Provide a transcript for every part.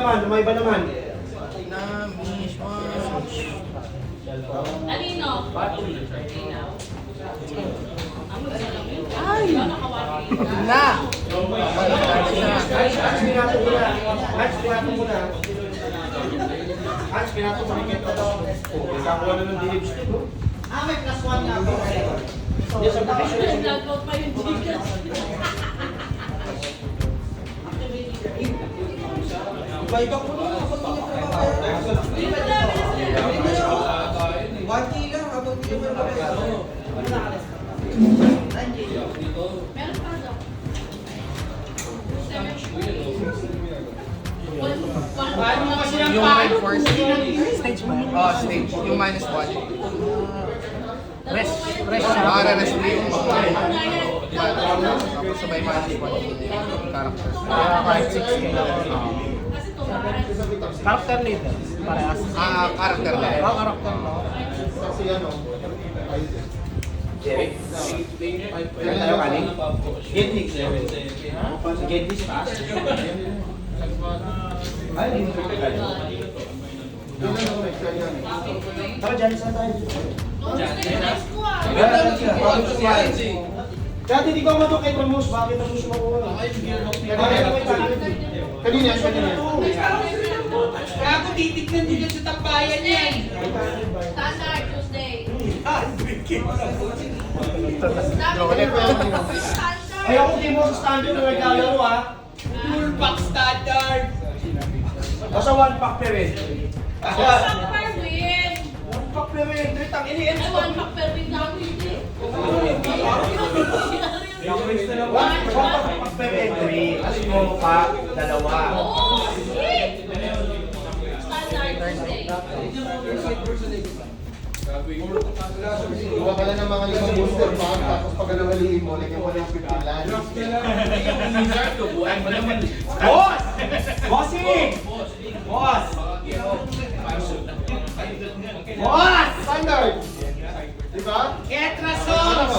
naman, may iba naman. Alino? Ay! Na! Hatch, pinato muna. Hatch, pinato muna. Hatch, pinato muna. Nakakuha na ng delibs. May plus 1 na ako. Hindi, sa bakasyon. Nag-out pa yung ticket. Iba-iba ko na. Kapag hindi ko na 1K lang. Habang hindi ko na Meron pa daw. Paano mo kasi ang Yung paano? may first stage ba? Oh, stage. Yung minus 1. Rest. Rest. Rest din. Tapos sabay minus 1 yung character. Kahit 6K. Character leader. Parehas. Character lang. Character no? Kasi ano, Jerry. Kaya tayo kanin? Get mix. Get mix fast. Ay, hindi ko kanin. Tara, dyan saan tayo? Dati di ko mato kay Promos, bakit ang gusto mo ko? Kanina. Kaya ako titignan din sa tambayan yan. Standard Tuesday. Ay, ako di mo sa standard na naglalaro ha. Full pack standard. Basta one pack per rin. One per win. One pack per rin. Tritang ini-end Ay, one pack per win na ako hindi. One pack per entry. As mo pack, dalawa. Oo, shit! Standard Tuesday. Gawa ka lang ng mga limang booster pack, tapos pag nangaliin mo, lagyan mo ng 15 lang. Boss! Bossing! Boss! Boss! Standard! Diba? Ketrasos!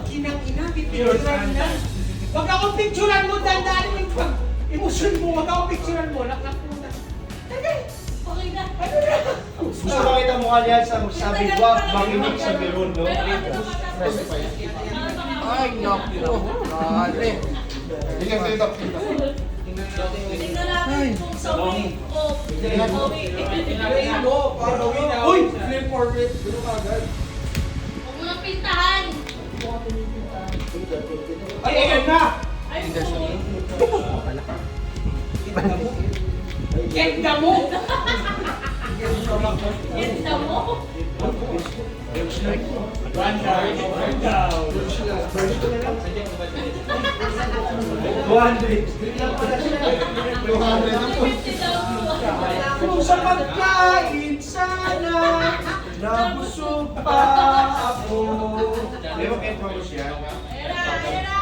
Kinang-ina, pipicturan na. Huwag akong picturan mo, dandaan yung pag-emosyon mo. Huwag akong picturan mo. Laklak mo na. Tagay! Okay na. Ano na? Gusto ko kita mukha niya sa sabi wag makinig sa Biron, no? Ay, naku. Kali. Bigyan sa'yo top. Tingnan natin kung sa week of Uy! Flip forward. Gusto ka agad. Huwag mo nang pintahan. Ay, ayan na! Ay, Kenda mo! Ganda mo. Kung sa pagkain sana nabusog pa ako. Pero kaya mo siya. Era, era, era.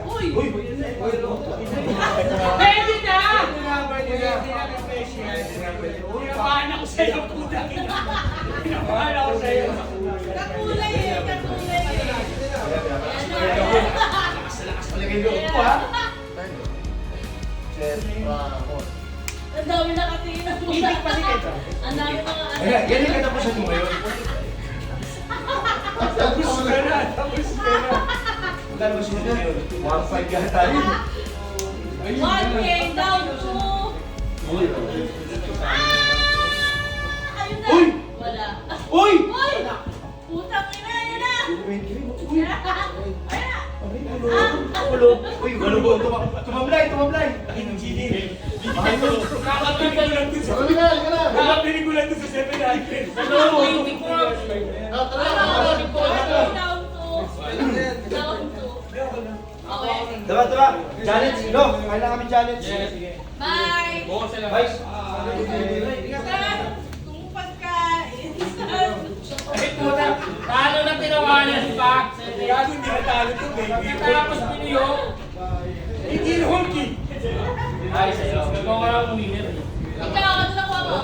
Uy! Uy! Pwede na! Pinabahan ako sa'yo, puta. Pinabahan ako sa'yo. Kakulay eh, kakulay eh. Lakas palagay loob ko ha. Ang dami nakatingin ang muna. Ibig pa si Keta. Ang dami mga ano. Ayan, yan yung katapusan mo ngayon. Tapos ka na. Magkano ba siya ngayon? 1.5 yata yun. 1K down to... Ayun na! Uy! Wala. Uy! Uy! Putang ina, yun na! Uy! Ayun na! Ulo! Uy, ulo! Tumablay! Tumablay! Kakabili ko lang dun sa... Sabi na, halika na. Kakabili ko lang dun sa 700. Ano? Down to... Down to... Okay. Tara! Challenge! No! Kailangan kami challenge. Bye! Bye! Kung pagkain, saan? Ay, puta. Talo na tinawanan pa. Gago, hindi na talo to, baby. Tapos piniyo. Hindi hulky. Ay, sa'yo. Ikaw ka lang winner. Ikaw, ano nakuha mo?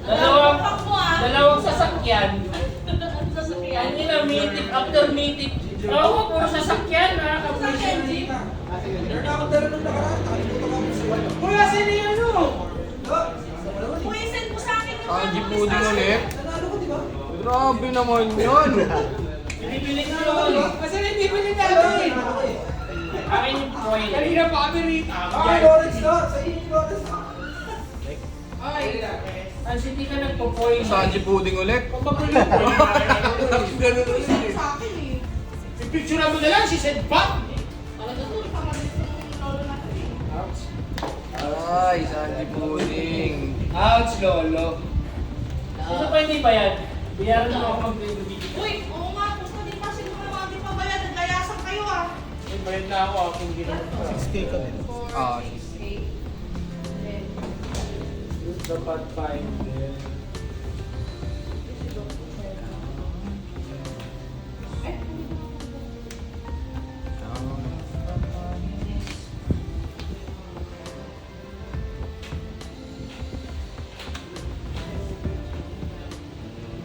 Dalawang- Ang pak mo ah! Dalawang sasakyan. Ano sasakyan? Ano na, mythic after mythic. Oo, puro sasakyan, ha? Sasakyan, jeep? Uy, asan na yung ano? Uy, send mo sa akin yung Sanji mga pudding pistachio. ulit. Grabe naman yun. Bibili ko yun. Kasi bibili natin. Akin yung point. Kanina pa kami rito. Lawrence na. Sa inyo, Lawrence na. Ay, as hindi ka nagpo-point. Sanji pudding ulit. Ganun ulit. Sa akin eh. Picture mo na lang, she said, "Pop!" Talaga to, pangalit ko yung lolo natin eh. Ay, Sanji pudding. Ouch, lolo. Sino pa hindi ba yan? Bayaran mo ako mag-video. Uy, oo nga, gusto din pa siguro mga di pa bayad. Naglayasan kayo ah. May bayad na ako, akong ginawa. 6K ka din. Ah, Dapat 5 din.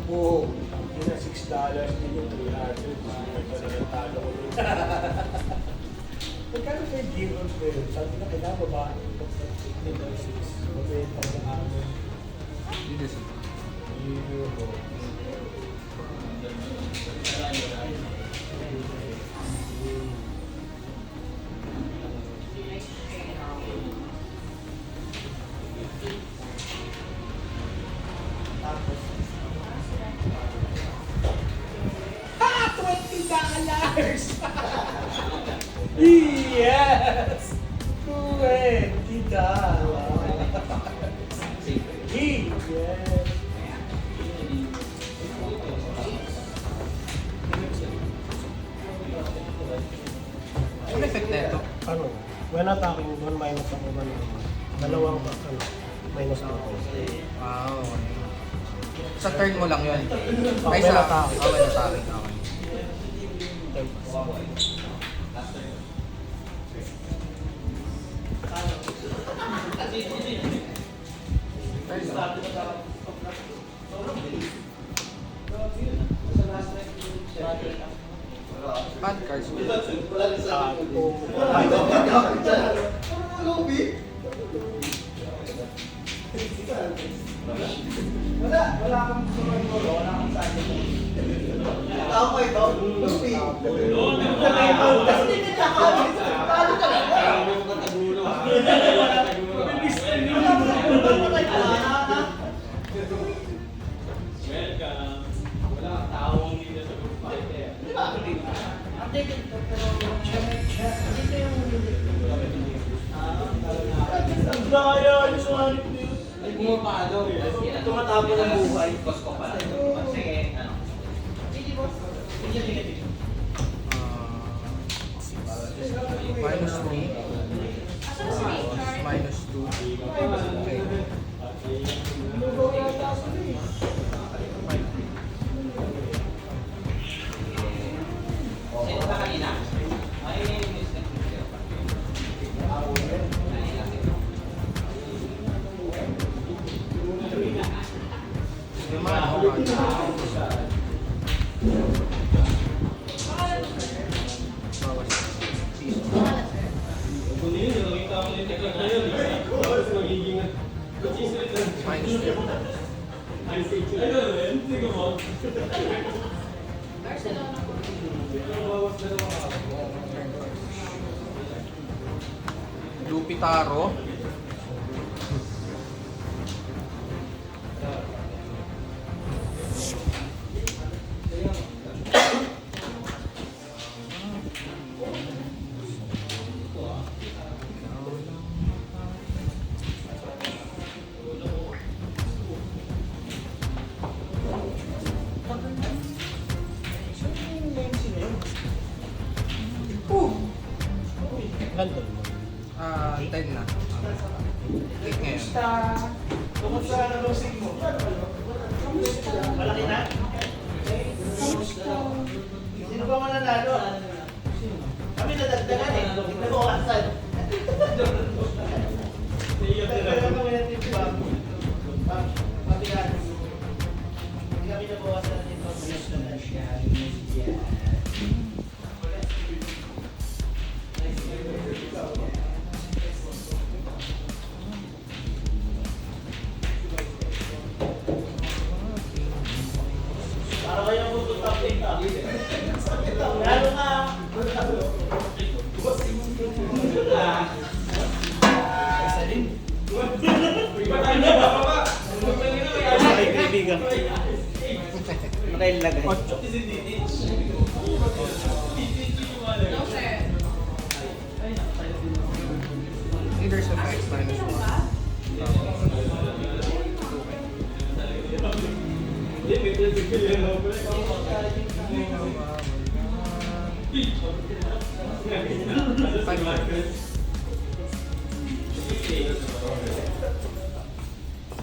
Oo. Yun na $6 din yung 300. Ito na yung talo ko yun. Magkano kayo gear on fair? Sabi na kailangan babae. Ito 6. Mabenta sa amin. dito sa Euro. $20! Yes! $20! Yes! Ano effect na ito? Ano? When attacking, doon minus ako ba naman? Dalawang minus ako. Ah, okay. Sa turn mo lang yun. Ay, when sa attacking. when attacking. Okay. Hand cards. Tumatapon ang buhay. Gusto ko pala. Kasi, ano. Minus 3. Asan si Richard? Minus 2. Okay. Sino ka kanina? Ay, mistake mo siya pa. Minus 2. Barcelona po. Lupitaro. Ganda naman. 10 na. 8 ngayon. Kumusta na losing mo? Malaki na? Sino ba mananalo? Kami nadagdagan eh. Nabawasan. Dagdagan kami ng team ba? Mabigat. Hindi kami nabawasan ng information. Ay, kaibigan. Nakailagay. No, sir. Leaders of X minus 1.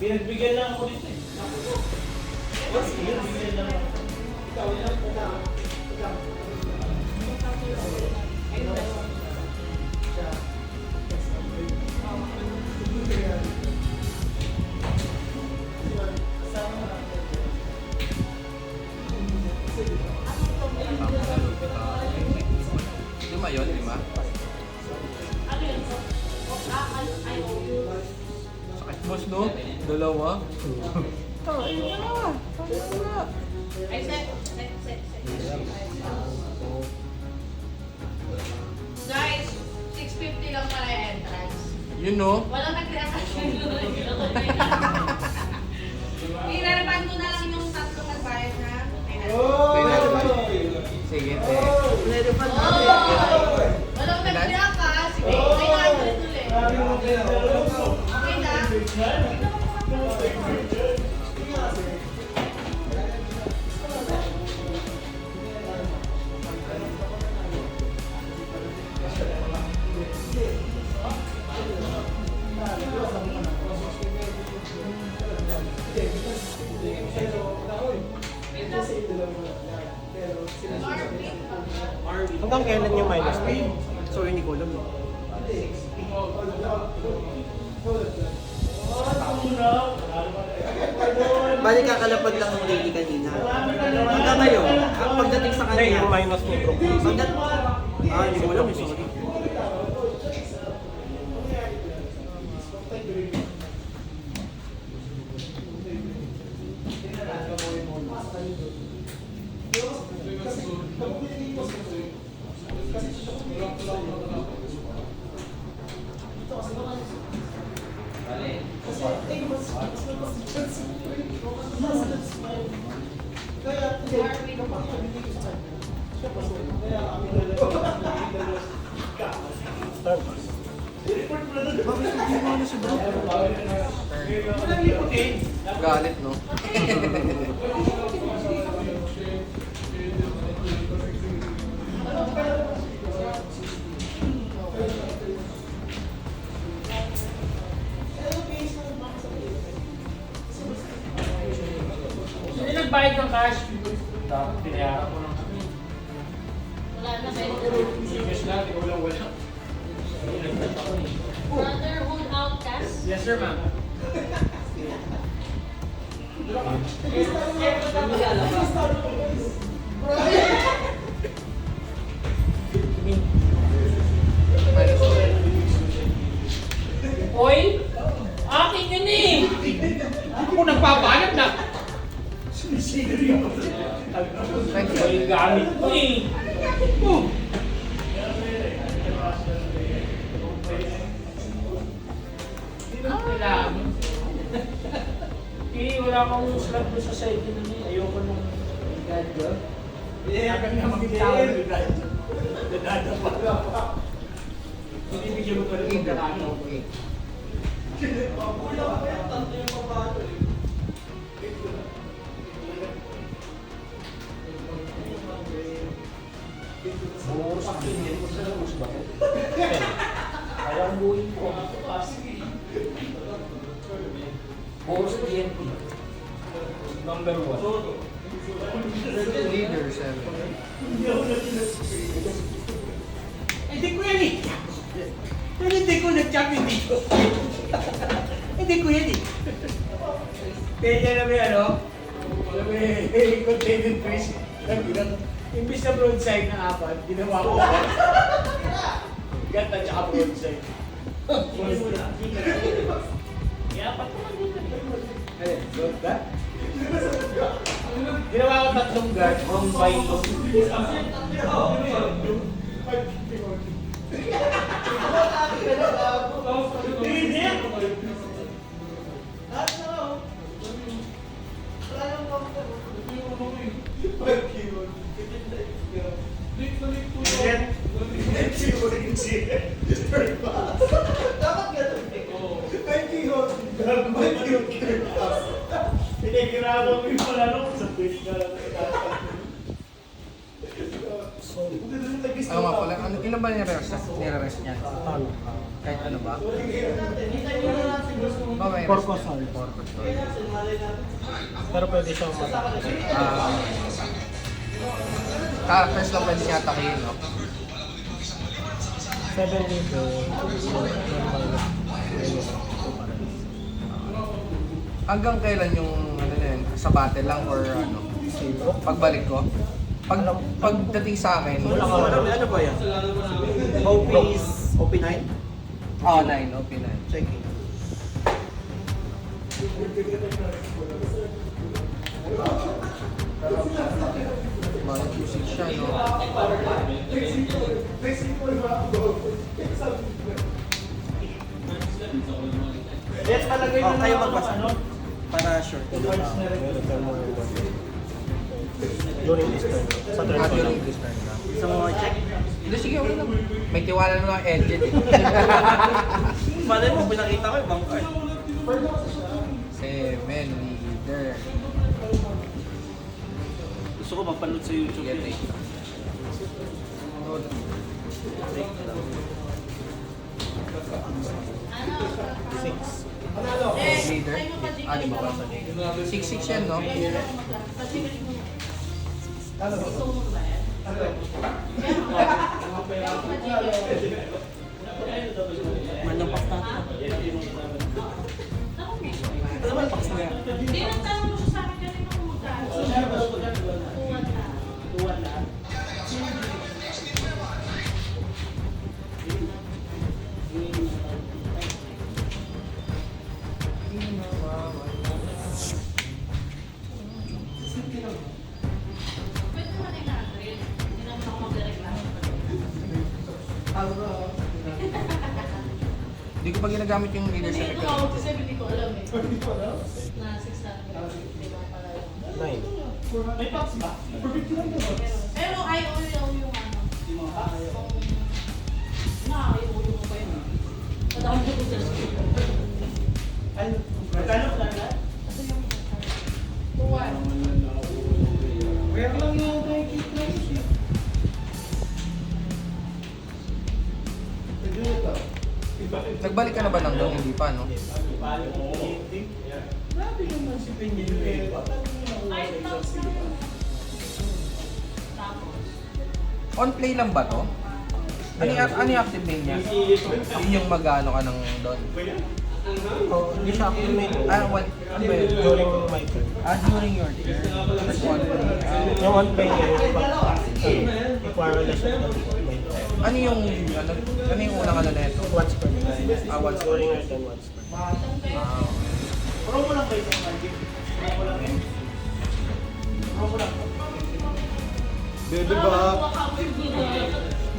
Pinagbigyan lang ako dito eh. Lima yun, lima. Sakit boss, no? Dalawa. Ay, set. Guys, 650 lang para yung entrance. Yun, no? Walang nag-reaction yun. Irarapan ko na lang yung tatlong nagbayad na. Sige, te. Walang nag-react ka. Sige, 900 ulit. Okay na? Hanggang kailan yung minus 10? So, hindi ko alam. Bali kakalapag lang ng lady kanina. Hanggang ngayon, ang pagdating sa Hindi, kanya, yung minus mo, bro. hindi ko alam. Sorry. Galit, no? Hindi nagbayad ng cash. Dapat pinayaran ko ng Wala na, Ben. cash lang, ikaw lang wala. Brotherhood Outcast. Yes sir, ma'am. Minus 1. Oil? Akin yun eh! Ako nagpapalag na. Oil gamit ko eh. Kailangan. Eh, wala kang slot doon sa side yun eh. Ayoko nung gadget. Akan nga magtawag ng gadget. Binibigyan mo pa rin yung kakataw ko eh. Buros ang pinili ko sa labos ba? Ayaw ang buhin ko. Buros TNT. Number 1. Leader 7. Hindi ko yan eh. Pero hindi ko nag-champion dito. Hindi ko yan eh. Kaya na may ano? Alam mo eh, contained fish. Imbis na broadside na apat, ginawa ko. Gata tsaka broadside. Apat naman dito. Ano? Broad ba? Ginawa ko 3 guard, on by low. Hindi. Pinagkirapan mo yung pala nung sa quiz na lang. Ano nga pala, ilan ba nire-rest niya? Ano? Kahit ano ba? Ba may rest? Corcosol. Corcosol. Pero pwede siyang matake. Characters lang pwede niya atakihin, no? 7 libo. Hanggang kailan yung ano na yun, sa battle lang or ano? Pagbalik ko? Pagdating sa akin, Ano ba yan? OP is OP9? oh, 9, okay na. Checking. Mga music siya, no? Yes, palagay na kayo magbasa. Para sure. During this turn. Sa turn ko lang. During this turn na. Sa mga check. Hindi, sige, okay lang. May tiwala na ng engine eh. Malay mo, pinakita ko ibang card. 7, leader. Gusto ko mapanood sa YouTube. Get it. Leader? Ah, di ba ba? 6-6 yan, no? Manang pakta. Hindi nagtanong mo siya sa akin kanina kung magkano. Pwede naman yung 100. Hindi naman ako magreklamo. Hindi ko pa ginagamit yung leader sa Hindi, tumawag kasi hindi ko alam eh. Na 600. Hindi ko pala yun. 9. Pero ay, yung ano. Kung nakakaiulo mo ba yun? Madami ko sa kasi yung tuwan. Meron lang yung kay Nagbalik ka na ba ng doon? Hindi pa, no? Ay, tapos na yun. Tapos. On play lang ba to? Ano yung active name niya? Yun yung mag-ano ka ng doon. Oh, hindi siya acclimate. Ah, what? Ano ba yun? During my turn. Ah, during your turn. That's one play. Yung one play niya, equality siya my turn. Ano yung unang ano na ito? Once per turn. Ah, once per During turn. your turn, once per turn. Ah, Promo lang kayo sa magic. Promo lang yun. Promo lang. Baby Bop.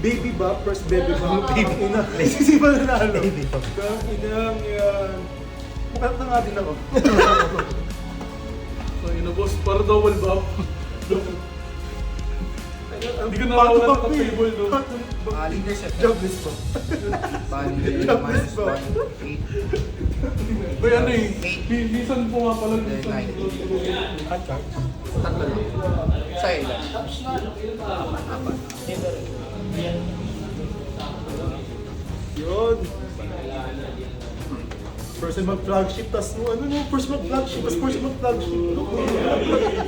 Baby Bop. First Baby Bop. Baby Ina. Sisipa na nalo. Baby Bop. Inang yan. Mukat na nga din ako. So, boss. Para double bop. Hindi ka nakawala sa table, no? leadership. Jobless bop. Bali, Jobless minus bop. 1, 8. Bay, ano eh. 8. Minsan po nga pala. Then 9. Cut card. Tatlo lang. Sa ilan? Yun. First mag-flagship, tas no, ano no, first mag-flagship, tas first mag-flagship.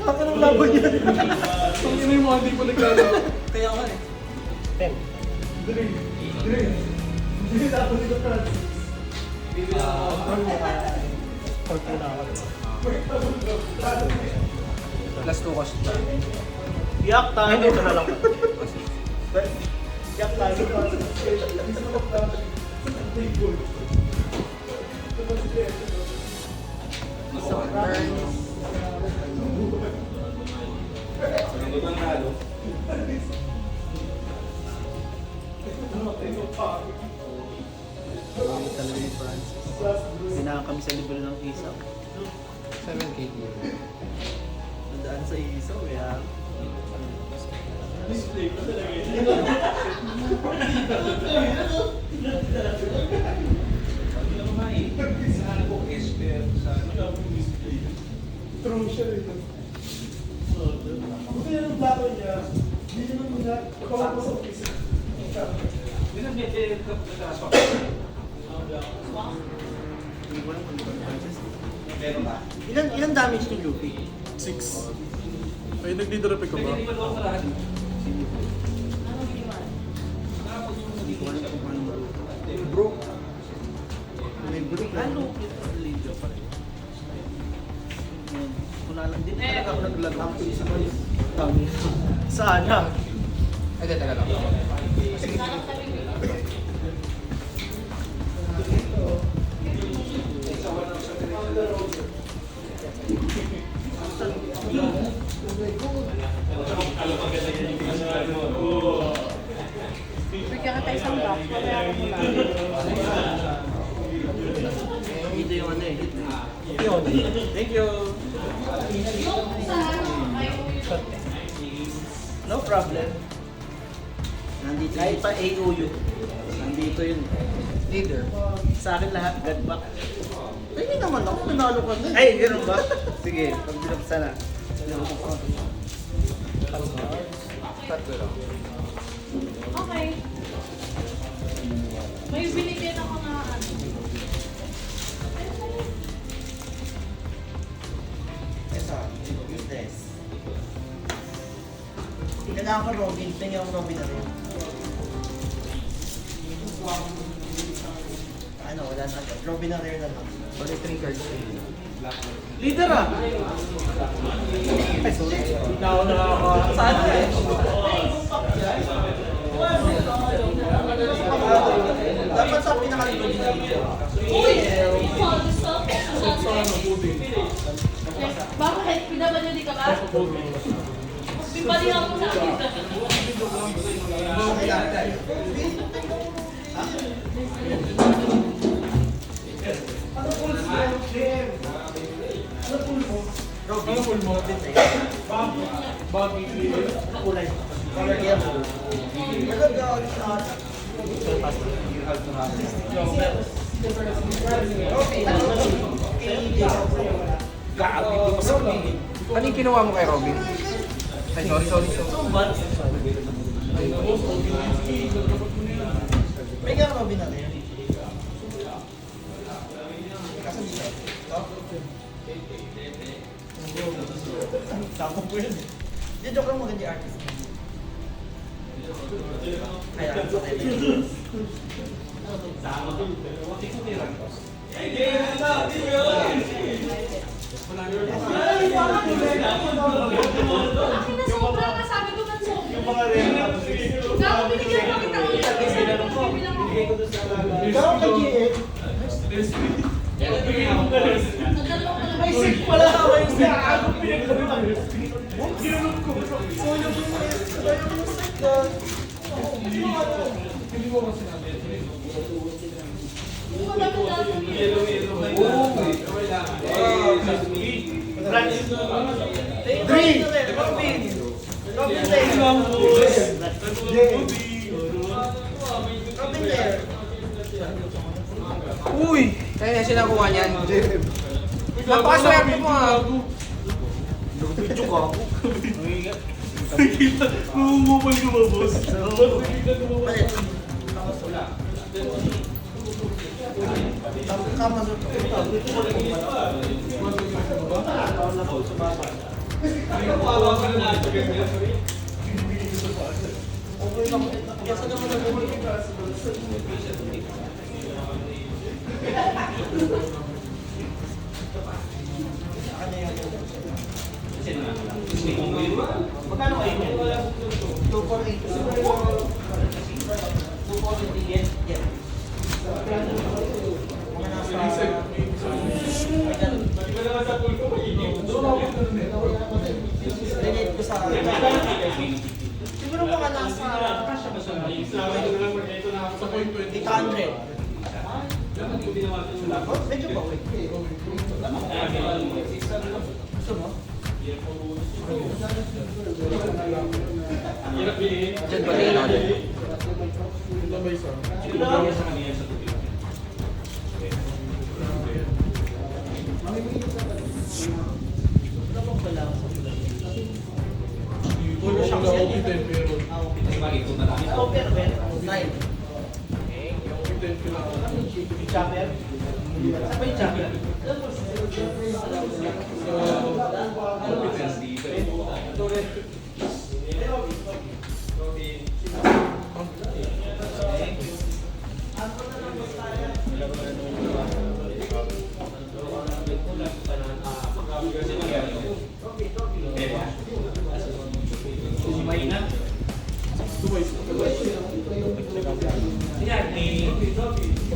Taka ng laban yan. Ang ina yung mga hindi pa naglalaro. Kaya nga eh. 10. Hindi tapos nito Francis. 14 na ako. Plus 2 cost na. Yak tayo. Hindi, ito na lang. Yak tayo. Isang turn. Talaga yung Francis. Sinaka kami sa libro ng isaw. 7K deal. Nadaan sa isaw eh ha. siya eh. Buti yan ang plano niya. Hindi naman muna. Kawa ko sa office. Meron ba? Ilan damage ni Luffy? 6. Ay, nagdidrop ka ba? Bro. May break. Ano? Wala lang din talaga ako naglalang ko isa man. Sana. Ay, teka lang. Bigyan ka tayo isang box. Mamaya ako mula. Ito yung ano eh. Yun. Thank you. Yung sa ano, ay No problem. Nandito kahit pa AOU. Nandito yun. Leader. Sa akin lahat, God back. Hindi naman ako, nanalo ka na. Ay, gano'n ba? Sige, pag binuksan na. Tatlo lang. okay. May binigyan ako na ano. Ito, use this. Kailangan ko Robin. Tingnan ko Robin na rin. Ano, wala na. Robin na rin na lang. Bali 3 cards. Leader ah! Ay, sorry. Nauna ako. Saan eh? Dapat sa pinakalikod din na leader. Bakit? PWD ka ba? Pipalihan mo sa akin. Ano full mo? Baggy. Kulay. Color yellow. Nagagawa ko sa Ano yung kinuha mo kay Robin? Ay, sorry. May nga Robin na rin. Kaso dito. Tapos po yun. Hindi, joke lang maganda yung artist. Kaya, Akin na sobra na, sabi ko man sobra. Yung mga rin. Gago, binigyan mo kita ulit. Sabi ko, bilang ako. Ikaw kay GF. Nagdalaw ka na. Ay, sick pala ako yung sa ako pinagkabit. Ginunod ko. So, yung sick na. Hindi mo kasi natin. Hindi mo dapat dapat. Green! Robin! Robin there! Robin there! Uy! Kaya na siya nakuha niyan. Napakaswerte mo ah. Video ka ako. Namumupal ka ba, boss? Palit. Kamasok ko. Magkano kayo niyan? 248. Ko sa siguro mga nasa 800. Medyo ba? Gusto mo? Diyan ba rin ako? Ito ba isa?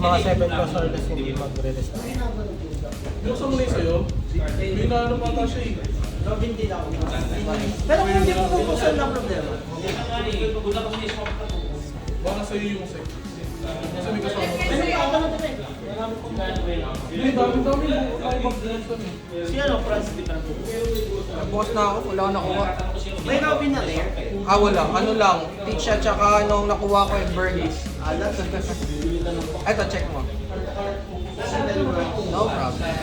Yung mga 7 plus or less hindi magre-restart. Buksan mo na yung sa'yo. May naano pa ata siya eh. Pero kung hindi mo bubuksan lang problema. Baka sa'yo yung set. Kasi may kasama. Hindi, dami-dami mo. Ay, mag-buksan eh. Si ano, Franz di pa Boss na ako, wala akong nakuha. May Robin na there. Wala. Ano lang, Teach at saka anong nakuha ko yung Burgies. Alas. Eto, check mo. No problem.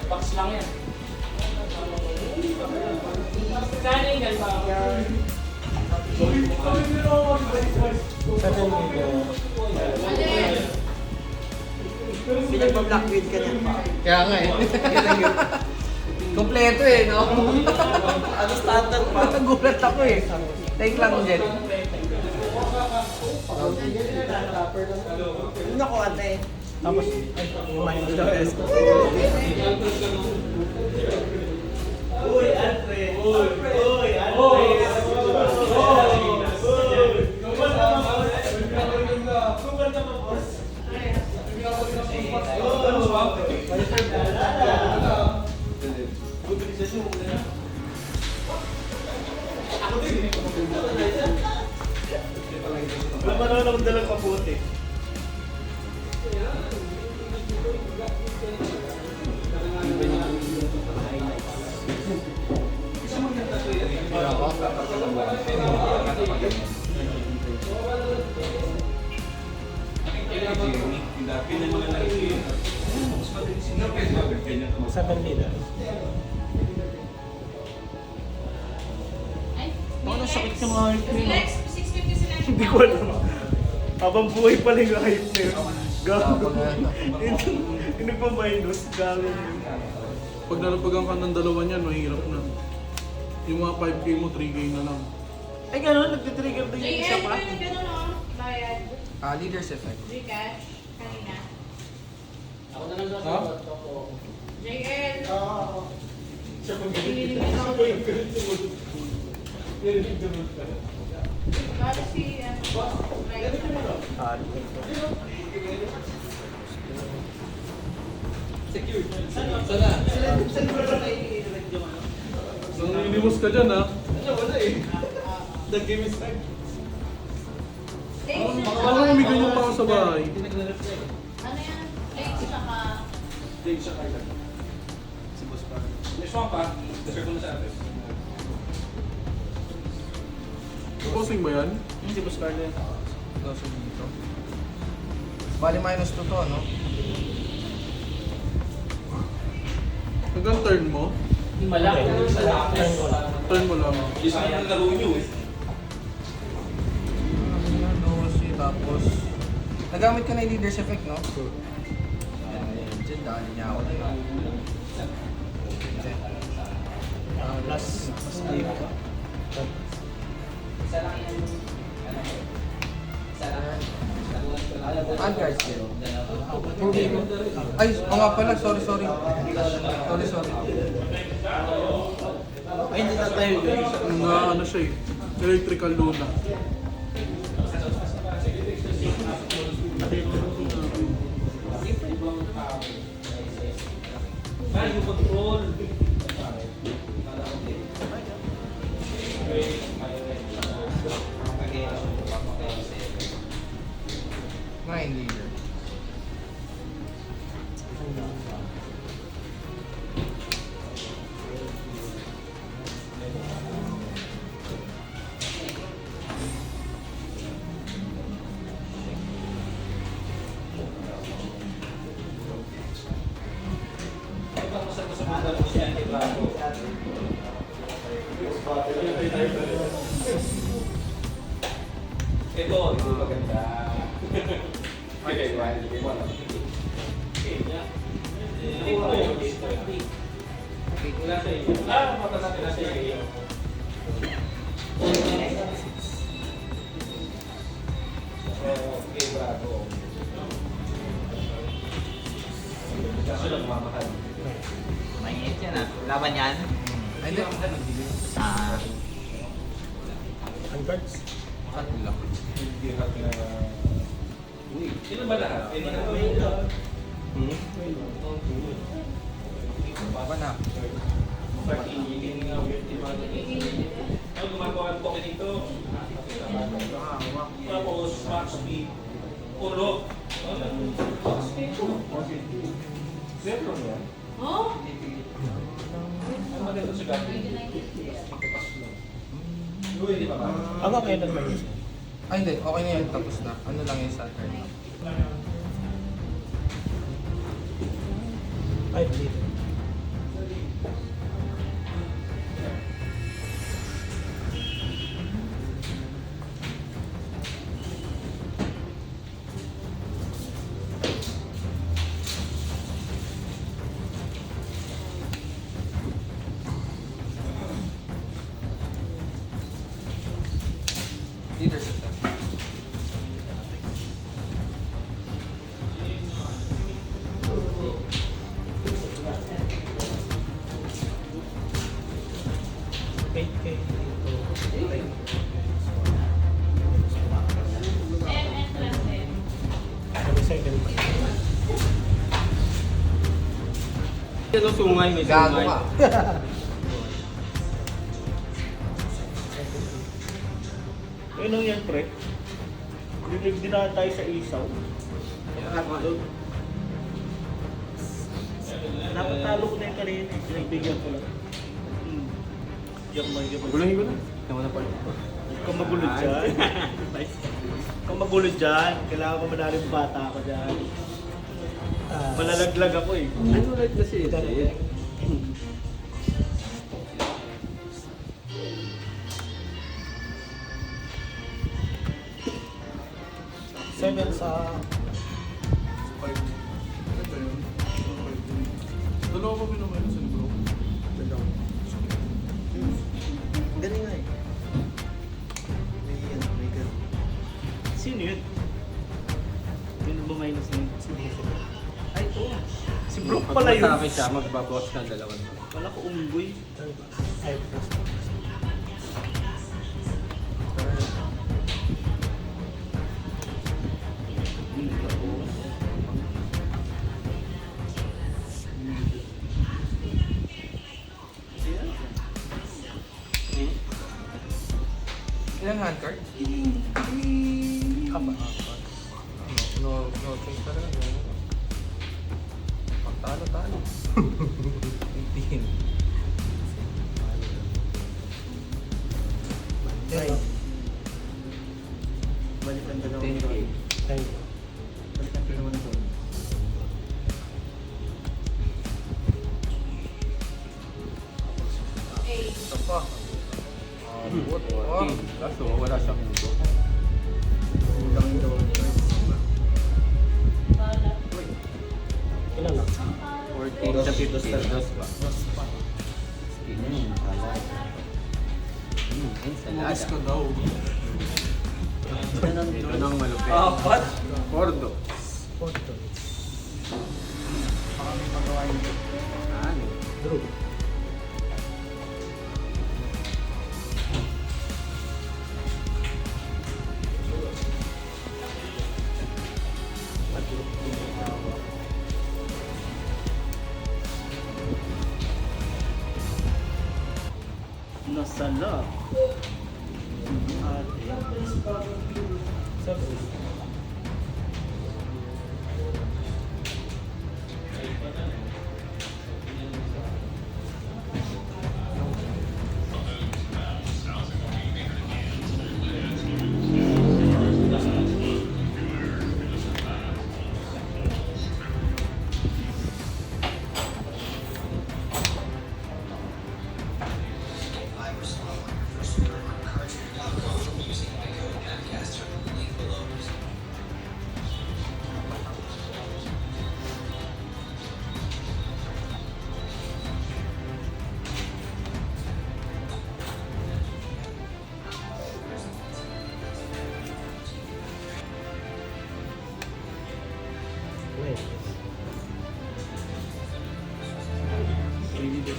Box lang yan. Sana yung ganba? 7 million. Pinagpa-blackbeard ka niyan pa. Kaya nga eh. Kompleto eh, no? Ano standard pa? Nagulat ako eh. Take lang din. Yun ako ate. Tapos, minus the best. Uy, Alfred! Uy, Alfred! Wala pa naman akong dalang kaputi. Ano sakit ka mga Relax, 650 sila. Hindi ko alam. Habang buhay pala yung hype sa'yo. Gago. Yung nagpa-minus, gago. Pag nalapagan ka ng dalawa niyan, mahirap na. Yung mga 5K mo, 3K na lang. Ay gano'n, nagtitrigger din yung isa JL, pa. may nagano no? Bayad. Leader's effect. Gcash. Kanina. Ha? JL. Bali si, Nanginimos ka dyan, ha? Wala eh. The game is time. Baka umigay yung tao sa bahay. Ano yan? Legs tsaka... Posing ba yan? Si Boss Carlo. Kaso dito. Bali minus 2 to, no? Hanggang turn mo? Malaki na sa lapis. Turn mo lang. Dosi, tapos... Nagamit ka na yung leader's effect, no? Yan, dyan, dali niya ako din. Plus, sleep ka. Unguard skill. Ay, nga pala, sorry. Sorry. Ay, hindi na tayo yun. Ano siya eh. Electrical Luna. Value control. Ngayon, leader. Sa mga Mainit yan ah. Laban yan? Ay, hindi. Ah. Tatlo lang. Sino ba lahat? Baba na. Ang gumagawa ng poke dito. Tapos max speed. Ulo. Oh? Ang maganda sa gabi. Di ba? Hanggang ngayon nagmayos. Ay, hindi. Okay na yun. Tapos na. Ano lang yung Saturn. Ay, dito. Leadership. Kay second pa. Ito sungay, may Gago ka. Ano yan, pre? Dinaan tayo sa isaw. Napatalo ko na yung kanina. Pinagbigyan ko lang. Yung may Gulahin ko na. Tama na pala. Kung magulo dyan. Kung magulo dyan, kailangan ko madali yung bata ako dyan. Malalaglag ako eh. Ano ulit na siya? Seven sa... Dalawa pa pinamayin sa bro. Galing nga eh. May gan. Sino yun? Yun ba minus na yun? Ay, ito. Si Brooke pala yun. Sa akin siya, magbabawas ng dalawan. Wala ko unggoy. Ay, Ilang hand card? Kapa. No change talaga. Pagtalo-talo. 18. Ay. Balik ang dalawa. 10K. Ay. Balik ang dalawa na doon. Ito pa. Buot. Oh. Kaso wala siyang mundo. Kulang yung doon. Ilan lang? 14 sa 15. Dos ba? Ensalada. Bukas ko daw. Ito nang malupit. Apat. Pordo. Porto. Baka may magawa yun. Ano? Drew. Nasala. Sabi. Mas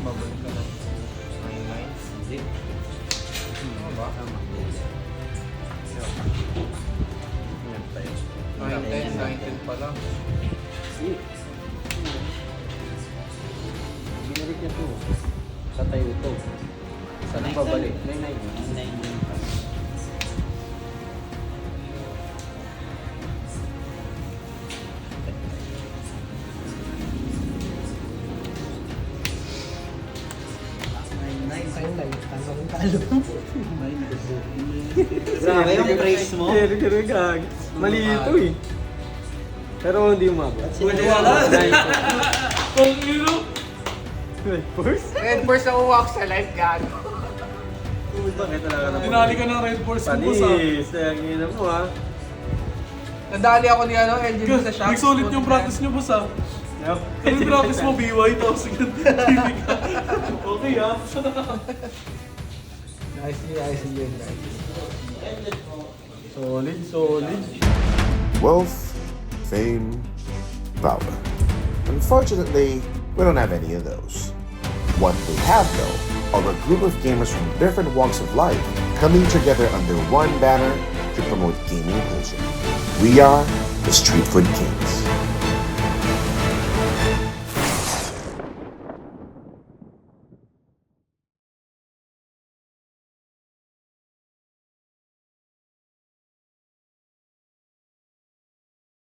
mabalik ka ng 9-9. Ano ba? 9-10 pa lang. Binalik niya to. Sa tayo to. Saan ang babalik? 9-9. Grabe yung praise mo. Mali ito eh. Pero hindi umabot. Wala. Kung ino. Red Force ang uwak sa live, gago. Bakit talaga naman? Dinali ka ng Red Force mo boss ah. Panis. Ang ina mo ha. Nadali ako ni Engine sa shop. Nagsulit yung practice niyo boss ah. Ano yung practice mo? BY tapos sige. Okay ah. Nice yun, guys. Solid. Wealth, fame, power. Unfortunately, we don't have any of those. What we have, though, are a group of gamers from different walks of life coming together under one banner to promote gaming culture. We are the Street Food Kings.